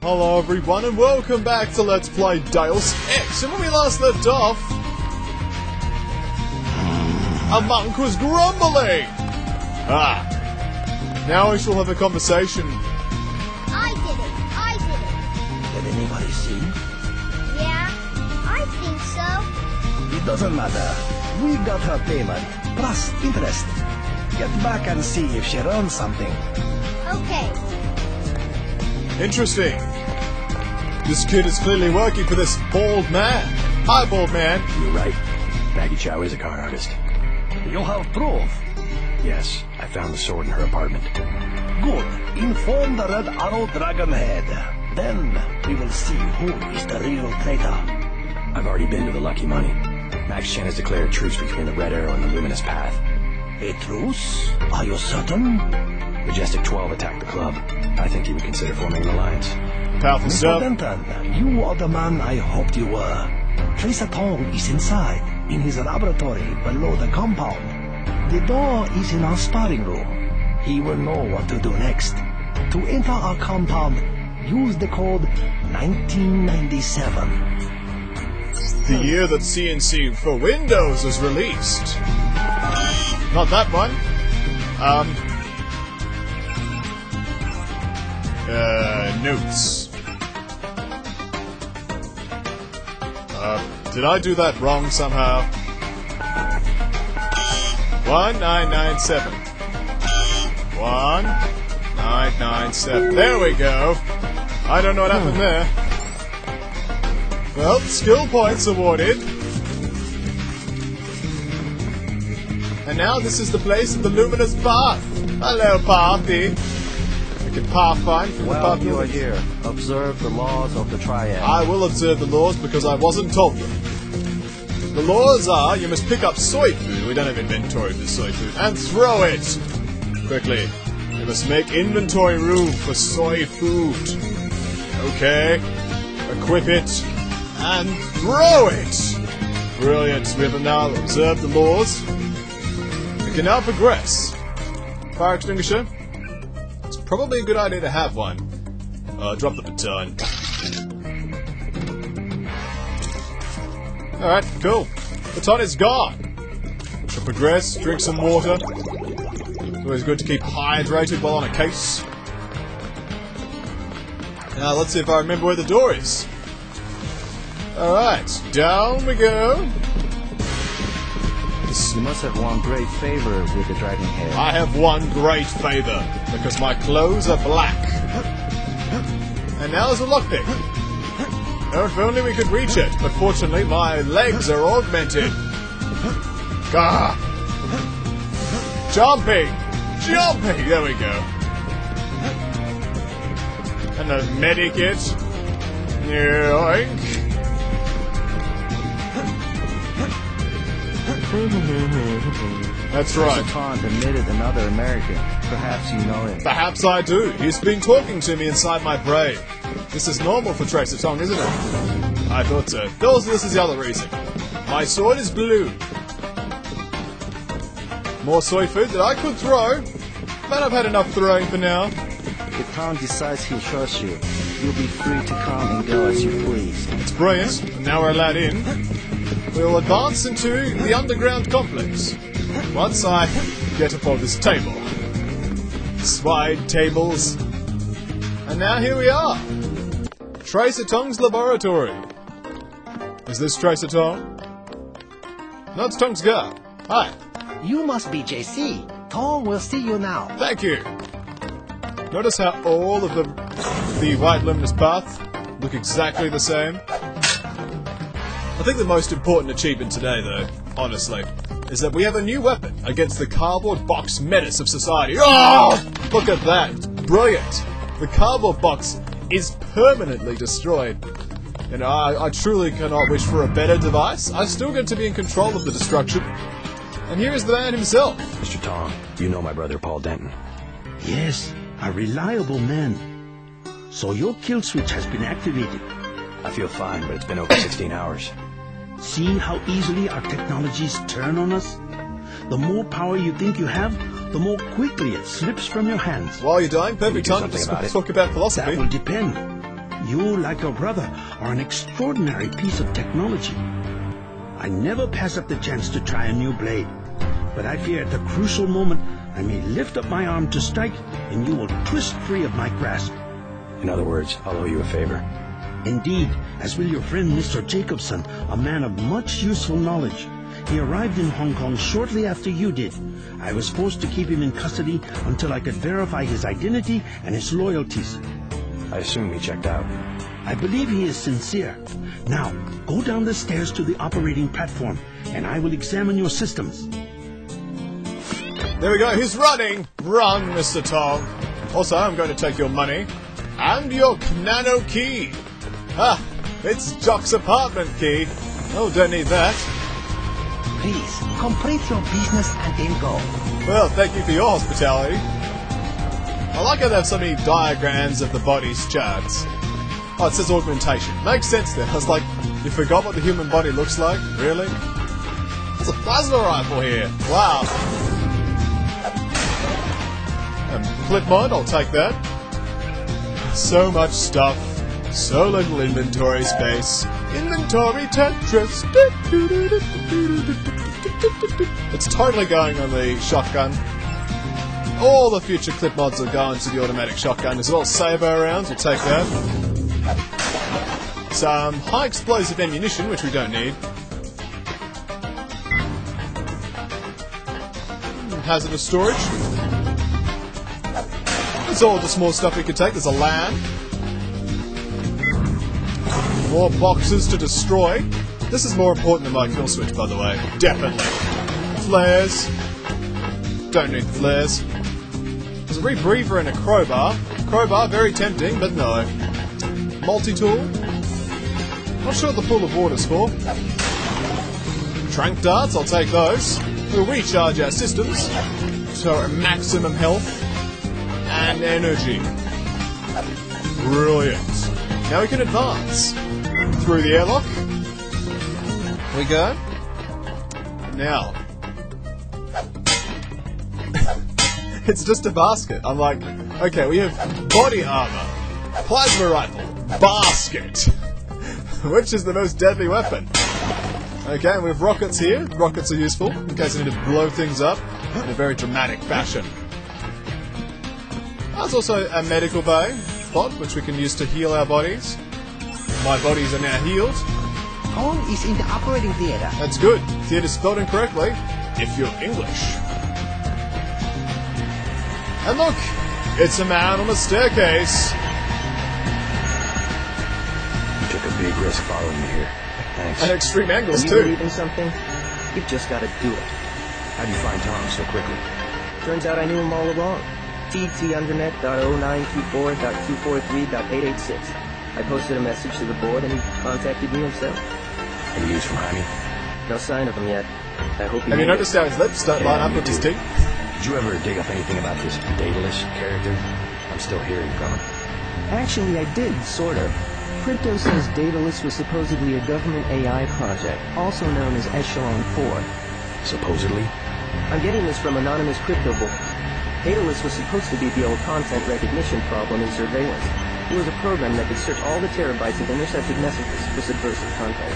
Hello everyone and welcome back to Let's Play Deus Ex. And when we last left off, a monk was grumbling! Now we shall have a conversation. I did it! Did anybody see? Yeah, I think so. It doesn't matter. We got her payment, plus interest. Get back and see if she runs something. Okay. Interesting. This kid is clearly working for this bald man. Hi, bald man. You're right. Maggie Chow is a con artist. You have proof? Yes, I found the sword in her apartment. Good. Inform the Red Arrow Dragon Head. Then we will see who is the real traitor. I've already been to the Lucky Money. Max Chen has declared a truce between the Red Arrow and the Luminous Path. A truce? Are you certain? Majestic 12 attacked the club. I think he would consider forming an alliance. Powerful Mr. stuff. Denton, you are the man I hoped you were. Tracer Tong is inside, in his laboratory below the compound. The door is in our sparring room. He will know what to do next. To enter our compound, use the code 1997. The year that CNC for Windows was released. Not that one. Notes. Did I do that wrong somehow? 1997. 1997. There we go. I don't know what happened there. Well, skill points awarded. And now this is the place of the Luminous Path. Hello, Pathy. We can pathfind from the Well, path. you are here. Observe the laws of the Triad. I will observe the laws because I wasn't told them. The laws are you must pick up soy food. We don't have inventory for soy food. And throw it! Quickly. You must make inventory room for soy food. Okay. Equip it. And throw it! Brilliant. We have now observed the laws. We can now progress. Fire extinguisher. It's probably a good idea to have one. Drop the baton. Alright, cool. Baton is gone. Shall progress, drink some water. It's always good to keep hydrated while on a case. Now let's see if I remember where the door is. Alright, down we go. You must have won great favor with the Dragon Head. I have one great favor, because my clothes are black. And now there's a lockpick. Oh, if only we could reach it, but fortunately my legs are augmented. Gah! Jumping! Jumping! There we go. And a medikit. Yoink! That's right. Tracer Tong admitted another American. Perhaps you know him. Perhaps I do. He's been talking to me inside my brain. This is normal for Tracer Tong, isn't it? I thought so. Also, this is the other reason. My sword is blue. More soy food that I could throw, but I've had enough throwing for now. If Tong decides he trusts you, you'll be free to come and go as you please. It's brilliant. And now we're allowed in. We'll advance into the underground complex. Once I get upon this table. Swide tables. And now here we are. Tracer Tong's laboratory. Is this Tracer Tong? No, it's Tong's girl. Hi. You must be JC. Tong will see you now. Thank you. Notice how all of the white luminous path look exactly the same? I think the most important achievement today, though, honestly, is that we have a new weapon against the cardboard box menace of society. Oh! Look at that. Brilliant. The cardboard box is permanently destroyed. And I truly cannot wish for a better device. I still get to be in control of the destruction. And here is the man himself. Mr. Tong, you know my brother Paul Denton. Yes, a reliable man. So your kill switch has been activated. I feel fine, but it's been over 16 hours. See how easily our technologies turn on us? The more power you think you have, the more quickly it slips from your hands. While you're dying, perfect do time to something about it. talk about That philosophy. will depend. You, like your brother, are an extraordinary piece of technology. I never pass up the chance to try a new blade. But I fear at the crucial moment, I may lift up my arm to strike, and you will twist free of my grasp. In other words, I'll owe you a favor. Indeed, as will your friend Mr. Jacobson, a man of much useful knowledge. He arrived in Hong Kong shortly after you did. I was forced to keep him in custody until I could verify his identity and his loyalties. I assume he checked out. I believe he is sincere. Now, go down the stairs to the operating platform, and I will examine your systems. There we go, he's running! Run, Mr. Tong. Also, I'm going to take your money. And your nano key. Ah, it's Jock's apartment key. Oh, don't need that. Please, complete your business and then go. Well, thank you for your hospitality. I like how they have so many diagrams of the body's charts. Oh, it says augmentation. Makes sense then. I was like, you forgot what the human body looks like? Really? There's a plasma rifle here. Wow. Clip mod, I'll take that. So much stuff. So little inventory space. Inventory Tetris. It's totally going on the shotgun. All the future clip mods are going to the automatic shotgun as well. Saber rounds, we'll take that. Some high explosive ammunition, which we don't need. Hazardous storage. It's all just more stuff we could take. There's a LAN. More boxes to destroy. This is more important than my kill switch, by the way. Definitely. Flares. Don't need flares. There's a rebreather and a crowbar. Crowbar, very tempting, but no. Multi-tool. Not sure what the pool of water's for. Trank darts, I'll take those. We'll recharge our systems to our maximum health and energy. Brilliant. Now we can advance. Through the airlock. We go. Now. It's just a basket. I'm like, okay, we have body armor, plasma rifle, basket. Which is the most deadly weapon? Okay, and we have rockets here. Rockets are useful in case I need to blow things up in a very dramatic fashion. There's also a medical bay spot which we can use to heal our bodies. My bodies are now healed. Tong is in the operating theater. That's good. Theater spelled incorrectly if you're English. And look, it's a man on a staircase. You took a big risk following me here. Thanks. And extreme angles When you too. believe in something, you've just got to do it. How'd you find Tom so quickly? Turns out I knew him all along. tt_undernet.0924.243.886. I posted a message to the board and he contacted me himself. Any news from Jaime? No sign of him yet. I hope he Have you made noticed how his lips don't line up me with his too. teeth? Did you ever dig up anything about this Daedalus character? I'm still hearing from him. Actually, I did, sort of. Crypto says Daedalus was supposedly a government AI project, also known as Echelon 4. Supposedly? I'm getting this from Anonymous Crypto Book. Daedalus was supposed to be the old content recognition problem in surveillance. It was a program that could search all the terabytes of intercepted messages for subversive content.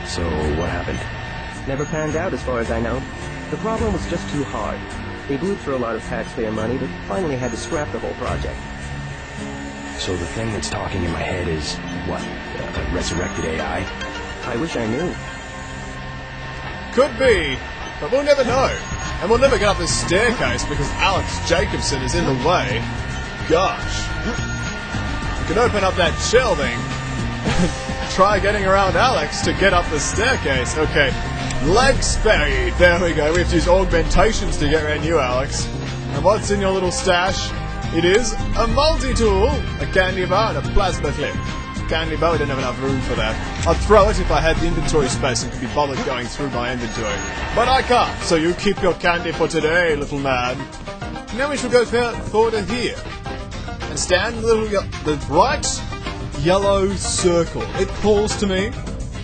So, what happened? Never panned out as far as I know. The problem was just too hard. They blew through a lot of taxpayer money, but finally had to scrap the whole project. So the thing that's talking in my head is, what, a resurrected AI? I wish I knew. Could be, but we'll never know. And we'll never get up this staircase because Alex Jacobson is in the way. Gosh. We can open up that shelving. Try getting around Alex to get up the staircase. Okay. Leg spade. There we go. We have to use augmentations to get around you, Alex. And what's in your little stash? It is a multi-tool, a candy bar, and a plasma clip. Candy bar, we don't have enough room for that. I'd throw it if I had the inventory space and could be bothered going through my inventory. But I can't, so you keep your candy for today, little man. Now we shall go forward to here. And stand in the bright yellow circle. It calls to me.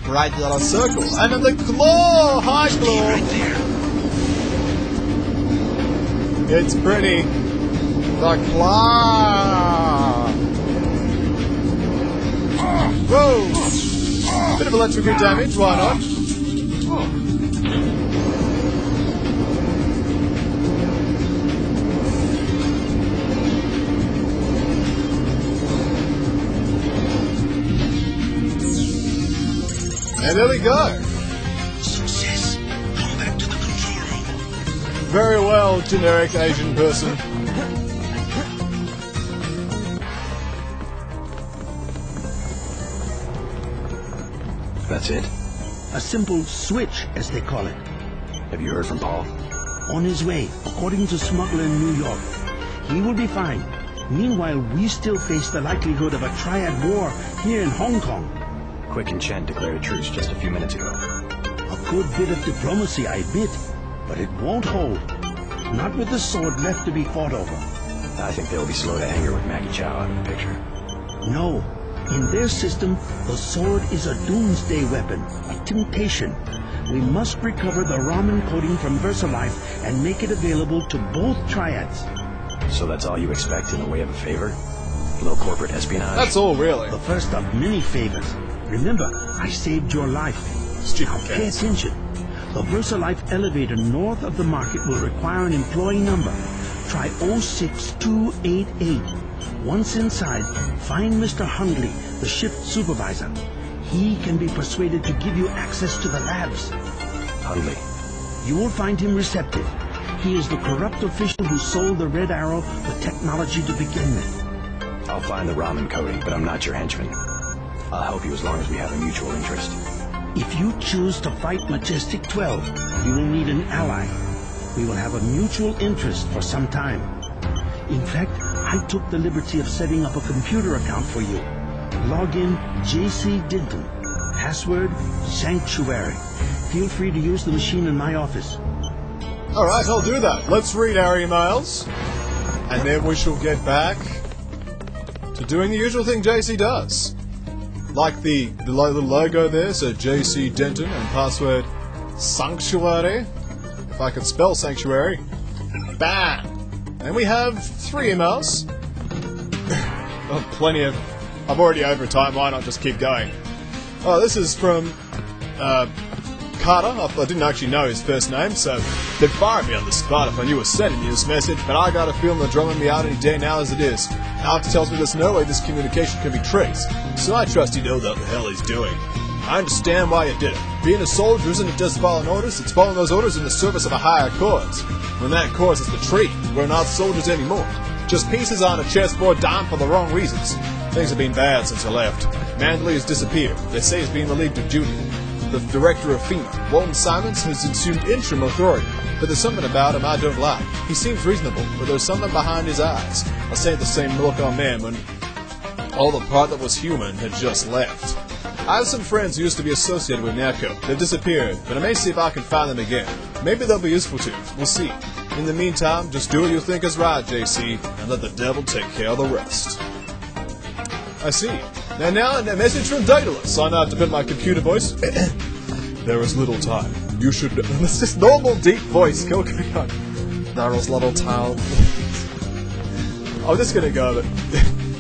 Bright yellow circle. And then the claw! Hi, claw! Right there. It's pretty. The claw. Whoa! Bit of electrical damage, why not? And there we go. Success. Come back to the control room. Very well, generic Asian person. That's it? A simple switch, as they call it. Have you heard from Paul? On his way, according to smuggler in New York. He will be fine. Meanwhile, we still face the likelihood of a triad war here in Hong Kong. Quick and Chen declared a truce just a few minutes ago. A good bit of diplomacy, I admit, but it won't hold. Not with the sword left to be fought over. I think they'll be slow to anger with Maggie Chow out of the picture. No. In their system, the sword is a doomsday weapon, a temptation. We must recover the ramen coating from VersaLife and make it available to both triads. So that's all you expect in the way of a favor? A little corporate espionage? That's all, really. The first of many favors. Remember, I saved your life. Stupid Now pay cats. attention. The VersaLife elevator north of the market will require an employee number. Try 06288. Once inside, find Mr. Hundley, the shift supervisor. He can be persuaded to give you access to the labs. Hundley. You will find him receptive. He is the corrupt official who sold the Red Arrow the technology to begin with. I'll find the ramen coating, but I'm not your henchman. I'll help you as long as we have a mutual interest. If you choose to fight Majestic 12, you will need an ally. We will have a mutual interest for some time. In fact, I took the liberty of setting up a computer account for you. Log in JC Denton. Password Sanctuary. Feel free to use the machine in my office. Alright, I'll do that. Let's read our emails. And then we shall get back to doing the usual thing JC does. Like the little logo there, so JC Denton and password Sanctuary. If I could spell Sanctuary. Bam! And we have 3 emails. Oh, plenty of... I'm already over time, why not just keep going? Oh, this is from... Carter. I didn't actually know his first name, so they'd fire me on the spot if I knew was sending me this message, but I got a feeling they're drumming me out any day now as it is. Alex tells me there's no way this communication can be traced, so I trust he knows what the hell he's doing. I understand why he did it. Being a soldier isn't just following orders, it's following those orders in the service of a higher cause. When that cause is betrayed, we're not soldiers anymore. Just pieces on a chessboard down for the wrong reasons. Things have been bad since I left. Mandley has disappeared. They say he's been relieved of duty. The director of FEMA, Walton Simons, has assumed interim authority, but there's something about him I don't like. He seems reasonable, but there's something behind his eyes. I say the same look on man when all the part that was human had just left. I have some friends who used to be associated with NACO. They've disappeared, but I may see if I can find them again. Maybe they'll be useful to you. We'll see. In the meantime, just do what you think is right, JC, and let the devil take care of the rest. I see. Now, a message from Daedalus. I now have to put my computer voice. There is little time. You should... It's just normal deep voice. Go on. There is little time. I'm just gonna go, but...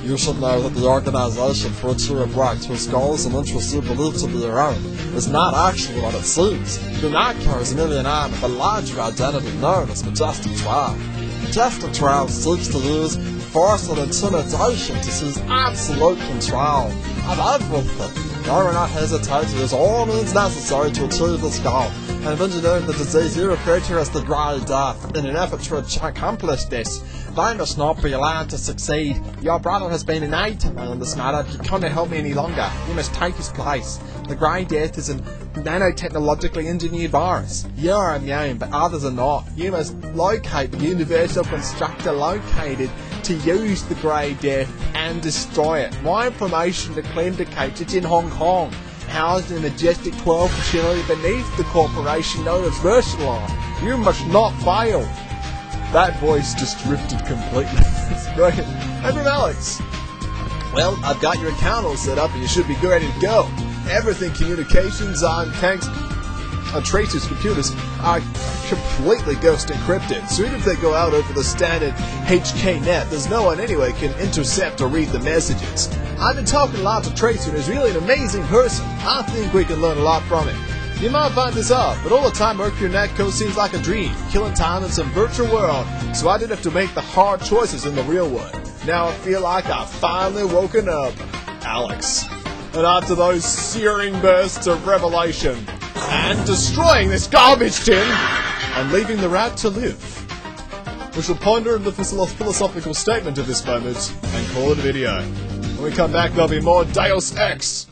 You should know that the organization for which you have worked, whose goals and interests you believe to be your own, is not actually what it seems. The NACO is merely an arm of a larger identity known as Majestic 12. Majestic 12 seeks to use force and intimidation to seize absolute control of everything. I will not hesitate to use all means necessary to achieve this goal, and of engineering the disease you refer to as the Grey Death. In an effort to accomplish this, they must not be allowed to succeed. Your brother has been an aid to me in this matter. He cannot help me any longer. You must take his place. The Grey Death is a nanotechnologically engineered virus. You are immune, but others are not. You must locate the universal constructor located to use the Grey Death and destroy it. My information indicates it's in Hong Kong, housed in a Majestic 12 facility beneath the corporation known as VersaLife. You must not fail. That voice just drifted completely. It's brilliant. Hey from Alex. Well, I've got your account all set up and you should be ready to go. Everything communications on thanks. Tracer's computers are completely ghost encrypted, so even if they go out over the standard HKnet, there's no one anyway can intercept or read the messages. I've been talking a lot to Tracer, and he's really an amazing person. I think we can learn a lot from him. You might find this odd, but all the time Mercury Netco seems like a dream, killing time in some virtual world, so I didn't have to make the hard choices in the real one. Now I feel like I've finally woken up. Alex. And after those searing bursts of revelation, and destroying this garbage tin, and leaving the rat to live. We shall ponder the philosophical statement of this moment, and call it a video. When we come back, there'll be more Deus Ex.